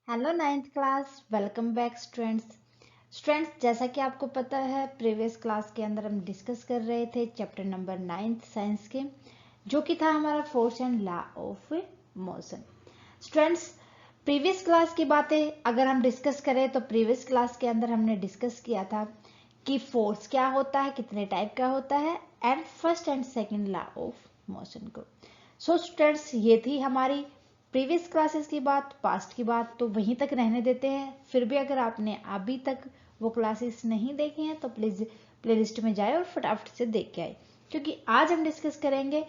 Hello ninth class, welcome back students. जैसा कि आपको पता है, प्रीवियस क्लास के अंदर हम डिस्कस कर रहे थे चैप्टर नंबर 9 साइंस के, जो कि था हमारा force and law of motion. Students, previous class की बातें अगर हम डिस्कस करें तो प्रीवियस क्लास के अंदर हमने डिस्कस किया था कि फोर्स क्या होता है, कितने टाइप का होता है, and first and second law of motion को। सो स्टूडेंट्स, ये थी हमारी प्रीवियस क्लासेस की बात, पास्ट की बात, तो वहीं तक रहने देते हैं। फिर भी अगर आपने अभी तक वो क्लासेस नहीं देखे हैं तो प्लीज प्लेलिस्ट में जाए और फटाफट से देख के आए, क्योंकि आज हम डिस्कस करेंगे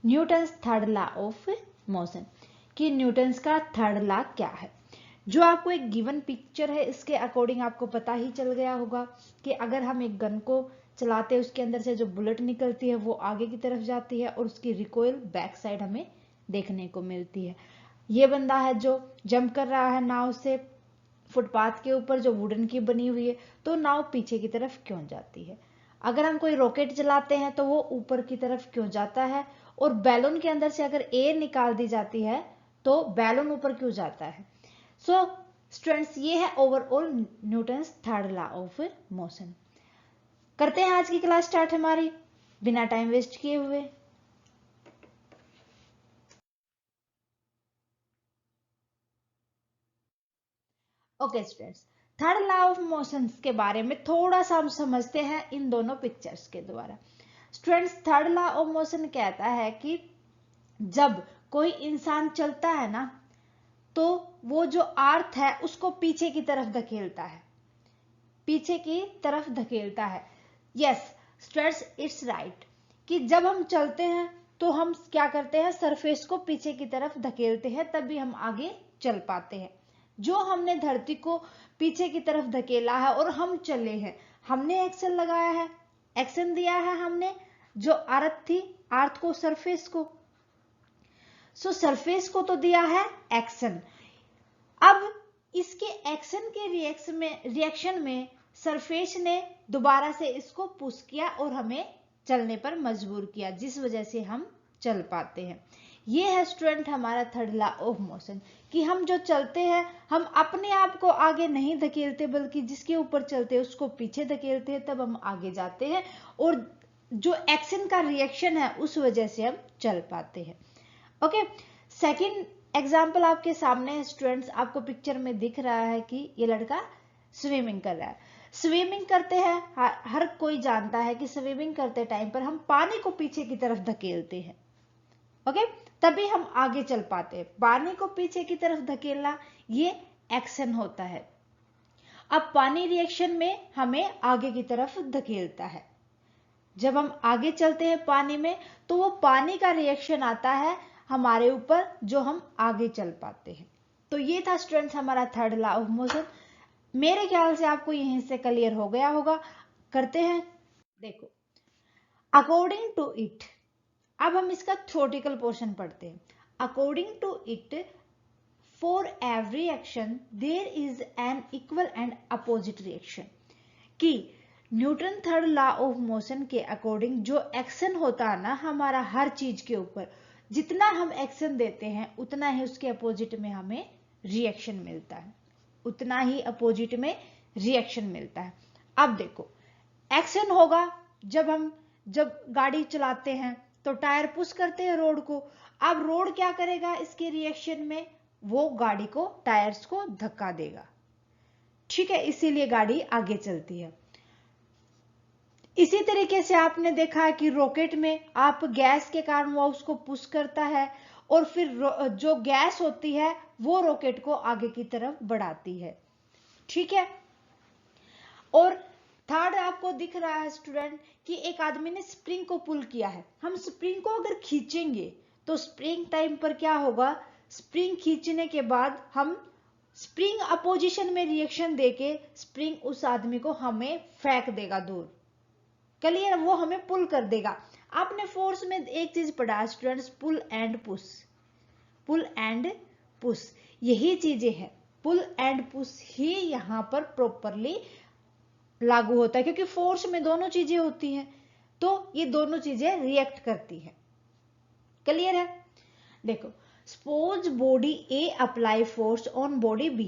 Newton's third law of motion कि न्यूटन्स का थर्ड लॉ क्या है। जो आपको एक गिवन पिक्चर है, इसके अकॉर्डिंग आपको पता ही चल गया होगा कि अगर हम एक गन को चलाते हैं, उसके अंदर से जो बुलेट निकलती है वो आगे की तरफ जाती है और उसकी रिकॉइल बैक साइड हमें देखने को मिलती है। ये बंदा है जो जंप कर रहा है नाव से फुटपाथ के ऊपर जो वुडन की बनी हुई है, तो नाव पीछे की तरफ क्यों जाती है। अगर हम कोई रॉकेट चलाते हैं तो वो ऊपर की तरफ क्यों जाता है, और बैलून के अंदर से अगर एयर निकाल दी जाती है तो बैलून ऊपर क्यों जाता है। सो स्टूडेंट्स, ये है overall Newton's third law of motion. करते हैं आज की क्लास स्टार्ट हमारी बिना टाइम वेस्ट किए हुए। Okay students, third law of motion के बारे में थोड़ा सा हम समझते हैं इन दोनों पिक्चर्स के द्वारा। Students, third law of motion कहता है कि जब कोई इंसान चलता है ना, तो वो जो अर्थ है उसको पीछे की तरफ धकेलता है, पीछे की तरफ धकेलता है। यस स्टूडेंट्स, इट्स राइट कि जब हम चलते हैं तो हम क्या करते हैं, सरफेस को पीछे की तरफ धकेलते हैं, तभी हम आगे चल पाते हैं। जो हमने धरती को पीछे की तरफ धकेला है और हम चले हैं, हमने एक्शन लगाया है, एक्शन दिया है हमने जो अर्थ थी, अर्थ को, सरफेस को। सो सरफेस को तो दिया है एक्शन। अब इसके एक्शन के रिएक्शन में सरफेस ने दोबारा से इसको पुश किया और हमें चलने पर मजबूर किया, जिस वजह से हम चल पाते हैं। ये है स्टूडेंट हमारा थर्ड लॉ ऑफ मोशन कि हम जो चलते हैं, हम अपने आप को आगे नहीं धकेलते, बल्कि जिसके ऊपर चलते हैं उसको पीछे धकेलते हैं, तब हम आगे जाते हैं, और जो एक्शन का रिएक्शन है उस वजह से हम चल पाते हैं। ओके, सेकंड एग्जाम्पल आपके सामने है स्टूडेंट्स, आपको पिक्चर में दिख रहा है कि ये लड़का स्विमिंग कर रहा है। स्विमिंग करते हैं, हर कोई जानता है कि स्विमिंग करते टाइम पर हम पानी को पीछे की तरफ धकेलते हैं। ओके, तभी हम आगे चल पाते हैं। पानी को पीछे की तरफ धकेलना ये एक्शन होता है। अब पानी रिएक्शन में हमें आगे की तरफ धकेलता है। जब हम आगे चलते हैं पानी में, तो वो पानी का रिएक्शन आता है हमारे ऊपर, जो हम आगे चल पाते हैं। तो ये था स्टूडेंट्स हमारा थर्ड लॉ ऑफ मोशन। मेरे ख्याल से आपको यहीं से क्लियर हो गया होगा। करते हैं, देखो, अकॉर्डिंग टू इट, अब हम इसका थ्योरेटिकल पोर्शन पढ़ते हैं। According to it, for every action there is an equal and opposite reaction, कि Newton third law of motion के अकॉर्डिंग जो एक्शन होता है ना हमारा हर चीज के ऊपर, जितना हम एक्शन देते हैं उतना ही उसके अपोजिट में हमें रिएक्शन मिलता है, उतना ही अपोजिट में रिएक्शन मिलता है। अब देखो, एक्शन होगा जब गाड़ी चलाते हैं तो टायर पुश करते हैं रोड को। अब रोड क्या करेगा, इसके रिएक्शन में वो गाड़ी को, टायर्स को धक्का देगा, ठीक है, इसीलिए गाड़ी आगे चलती है। इसी तरीके से आपने देखा है कि रॉकेट में आप गैस के कारण वो उसको पुश करता है, और फिर जो गैस होती है वो रॉकेट को आगे की तरफ बढ़ाती है, ठीक है। और थर्ड आपको दिख रहा है स्टूडेंट कि एक आदमी ने स्प्रिंग को पुल किया है। हम स्प्रिंग को अगर खींचेंगे तो स्प्रिंग टाइम पर क्या होगा, स्प्रिंग खींचने के बाद हम स्प्रिंग अपोजिशन में रिएक्शन देके स्प्रिंग उस आदमी को हमें फेंक देगा दूर, क्लियर, वो हमें पुल कर देगा। आपने फोर्स में एक चीज पढ़ा students, pull and push, pull and push, यही चीजें हैं, पुल एंड पुश ही यहां पर प्रॉपरली लागू होता है, क्योंकि फोर्स में दोनों चीजें होती हैं, तो ये दोनों चीजें रिएक्ट करती हैं, क्लियर है। देखो, suppose body A apply force on body B,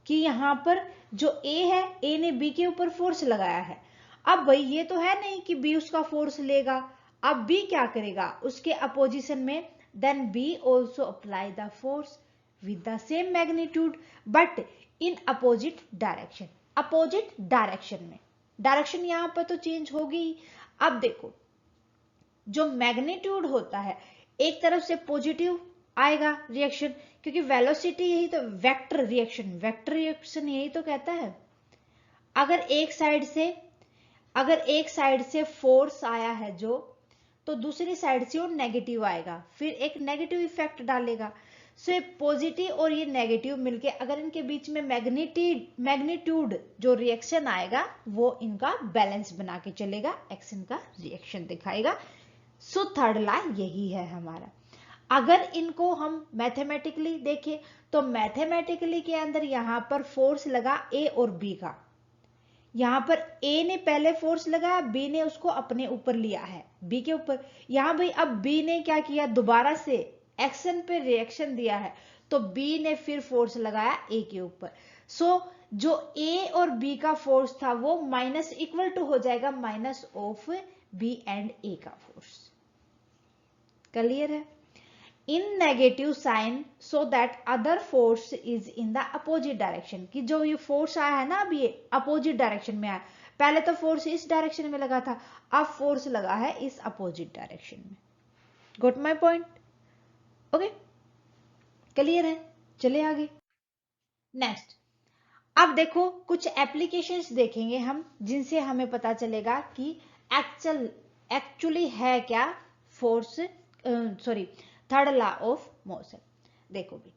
कि यहाँ पर जो ए है, ए ने बी के ऊपर फोर्स लगाया है। अब भाई ये तो है नहीं कि बी उसका फोर्स लेगा, अब बी क्या करेगा उसके अपोजिशन में, then B also apply the force with the same magnitude but in opposite direction. Opposite direction में, डायरेक्शन यहां पर तो चेंज होगी। अब देखो जो मैग्नीट्यूड होता है, एक तरफ से पॉजिटिव आएगा रिएक्शन, क्योंकि वेलोसिटी यही तो, वेक्टर रिएक्शन यही तो कहता है। अगर एक साइड से फोर्स आया है जो, तो दूसरी साइड से वो नेगेटिव आएगा, फिर एक नेगेटिव इफेक्ट डालेगा। सो ये पॉजिटिव और ये नेगेटिव मिलके अगर इनके बीच में मैग्नीट्यूड जो रिएक्शन आएगा वो इनका बैलेंस बना के चलेगा, एक्शन का रिएक्शन दिखाएगा। सो थर्ड लॉ यही है हमारा। अगर इनको हम मैथमेटिकली देखें तो मैथमेटिकली के अंदर यहां पर फोर्स लगा ए और बी का, यहां पर ए ने पहले फोर्स लगाया, बी ने उसको अपने ऊपर लिया है, बी के ऊपर। यहां भाई अब बी ने क्या किया, दोबारा से एक्शन पे रिएक्शन दिया है, तो बी ने फिर फोर्स लगाया ए के ऊपर। सो जो ए और बी का फोर्स था वो माइनस इक्वल टू हो जाएगा minus of b and a का फोर्स। क्लियर है? In negative sign so that other force is in the opposite direction, कि जो ये फोर्स आया है ना अब ये अपोजिट डायरेक्शन में आया, पहले तो फोर्स इस डायरेक्शन में लगा था, अब फोर्स लगा है इस अपोजिट डायरेक्शन में। Got my point? Okay, clear है? चले आगे नेक्स्ट। अब देखो कुछ एप्लीकेशंस देखेंगे हम जिनसे हमें पता चलेगा कि एक्चुअली है क्या force, sorry third law of motion. देखो भी,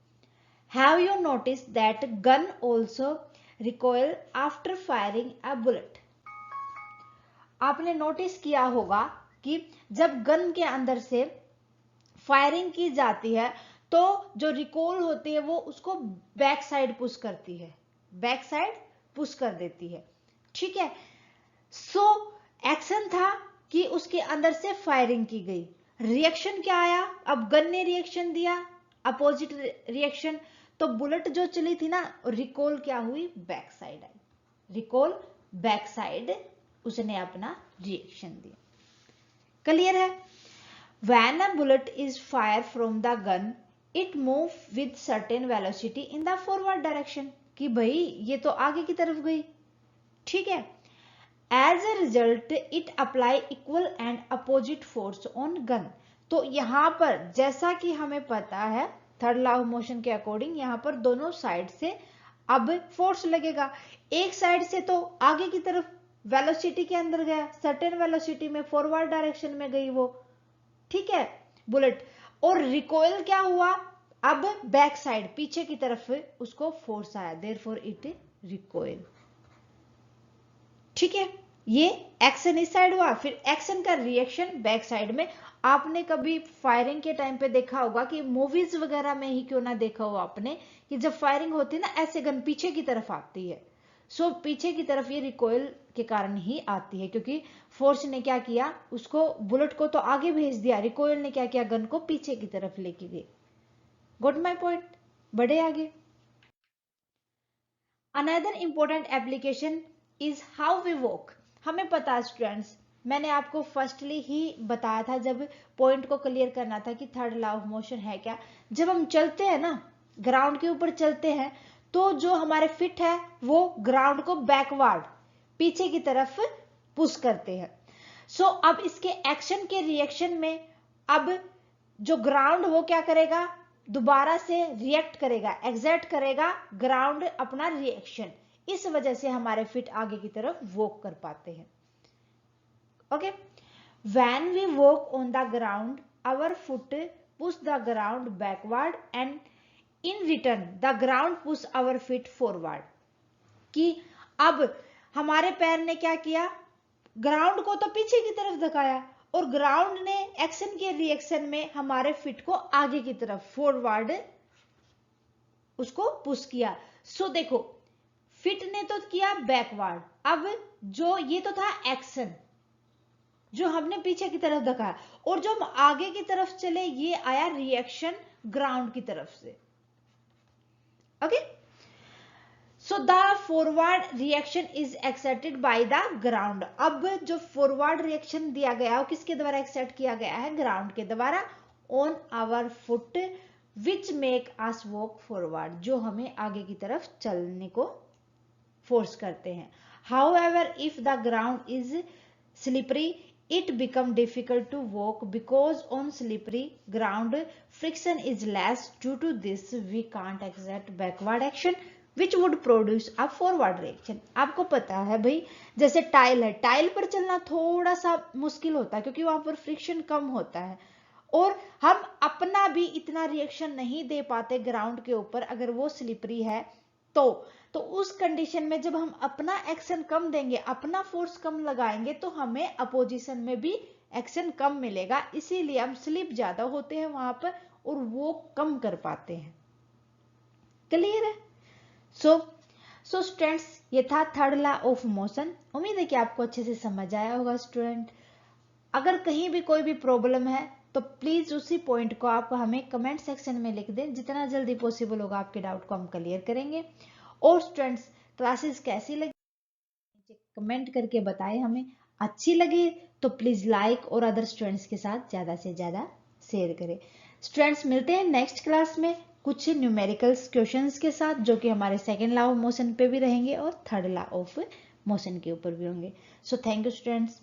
have you notice that gun also recoil after firing a bullet. आपने नोटिस किया होगा कि जब गन के अंदर से फायरिंग की जाती है तो जो रिकॉल होती है वो उसको बैक साइड पुश करती है, बैक साइड पुश कर देती है। ठीक है, सो एक्शन था कि उसके अंदर से फायरिंग की गई, रिएक्शन क्या आया, अब गन ने रिएक्शन दिया अपोजिट रिएक्शन, तो बुलेट जो चली थी ना रिकॉल क्या हुई, back side I, recall back side उसने अपना रिएक्शन दिया। क्लियर है? When a bullet is fired from the gun, it moves with certain velocity in the forward direction, कि भाई ये तो आगे की तरफ गई। ठीक है, as a result it apply equal and opposite force on gun। तो यहां पर जैसा कि हमें पता है थर्ड लॉ ऑफ मोशन के अकॉर्डिंग यहां पर दोनों साइड से अब फोर्स लगेगा। एक साइड से तो आगे की तरफ वेलोसिटी के अंदर गया, सर्टेन वेलोसिटी में फॉरवर्ड डायरेक्शन में गई वो, ठीक है बुलेट, और रिकॉइल क्या हुआ, अब बैक साइड पीछे की तरफ उसको फोर्स आया, देयरफॉर इट रिकॉइल। ठीक है, ये एक्शन इस साइड हुआ, फिर एक्शन का रिएक्शन बैक साइड में। आपने कभी फायरिंग के टाइम पे देखा होगा कि मूवीज वगैरह में ही क्यों ना देखा हो आपने कि जब फायरिंग होती है ना ऐसे गन पीछे की तरफ आती है, सो पीछे की तरफ ये रिकॉइल के कारण ही आती है, क्योंकि फोर्स ने क्या किया, उसको बुलेट को तो आगे भेज दिया, रिकॉइल ने क्या किया, गन को पीछे की तरफ लेके गई। Got my point? बढ़े आगे। Another important application is how we walk. हमें पता है स्टूडेंट्स, मैंने आपको फर्स्टली ही बताया था जब पॉइंट को क्लियर करना था कि थर्ड लॉ ऑफ मोशन है क्या। जब हम चलते हैं ना, ग्राउंड के ऊपर चलते हैं, तो जो हमारे फिट है वो ग्राउंड को बैकवर्ड पीछे की तरफ पुश करते हैं। सो अब इसके एक्शन के रिएक्शन में अब जो ग्राउंड वो क्या करेगा, दोबारा से रिएक्ट करेगा, एग्जर्ट करेगा ग्राउंड अपना रिएक्शन, इस वजह से हमारे फिट आगे की तरफ वॉक कर पाते हैं। Okay, when we walk on the ground our foot push the ground backward and in return the ground push our feet forward. कि अब हमारे पैर ने क्या किया, ग्राउंड को तो पीछे की तरफ धकाया और ग्राउंड ने एक्शन के रिएक्शन में हमारे फिट को आगे की तरफ फॉरवर्ड उसको पुश किया। सो देखो फिट ने तो किया बैकवर्ड, अब जो ये तो था एक्शन जो हमने पीछे की तरफ धकाया, और जो हम आगे की तरफ चले ये आया रिएक्शन ग्राउंड की तरफ से। Okay, so the forward reaction is exerted by the ground. अब जो फॉरवर्ड रिएक्शन दिया गया वो किसके द्वारा एक्सर्ट किया गया है? ग्राउंड के द्वारा। On our foot which make us walk forward, जो हमें आगे की तरफ चलने को फोर्स करते हैं। However if the ground is slippery it become difficult to walk because on slippery ground friction is less. Due to this we can't exert backward action which would produce a forward reaction। आपको पता है भाई, जैसे tile है, tile पर चलना थोड़ा सा मुश्किल होता है क्योंकि वहां पर फ्रिक्शन कम होता है और हम अपना भी इतना रिएक्शन नहीं दे पाते ग्राउंड के ऊपर अगर वो स्लिपरी है तो उस कंडीशन में जब हम अपना एक्शन कम देंगे, अपना फोर्स कम लगाएंगे तो हमें अपोजिशन में भी एक्शन कम मिलेगा, इसीलिए हम स्लिप ज्यादा होते हैं वहां पर और वो कम कर पाते हैं। क्लियर है? सो स्टूडेंट्स, ये था थर्ड लॉ ऑफ मोशन। उम्मीद है कि आपको अच्छे से समझ आया होगा स्टूडेंट। अगर कहीं भी कोई भी प्रॉब्लम है तो प्लीज उसी पॉइंट को आप हमें कमेंट सेक्शन में लिख दें, जितना जल्दी पॉसिबल होगा आपके डाउट को हम क्लियर करेंगे। और स्टूडेंट्स, क्लासेस कैसी लगी कमेंट करके बताएं हमें। अच्छी लगी तो प्लीज लाइक और अदर स्टूडेंट्स के साथ ज्यादा से ज्यादा शेयर करें। स्टूडेंट्स, मिलते हैं नेक्स्ट क्लास में कुछ न्यूमेरिकल्स क्वेश्चंस के साथ, जो कि हमारे सेकेंड लॉ ऑफ मोशन पे भी रहेंगे और थर्ड लॉ ऑफ मोशन के ऊपर भी होंगे। So thank you students.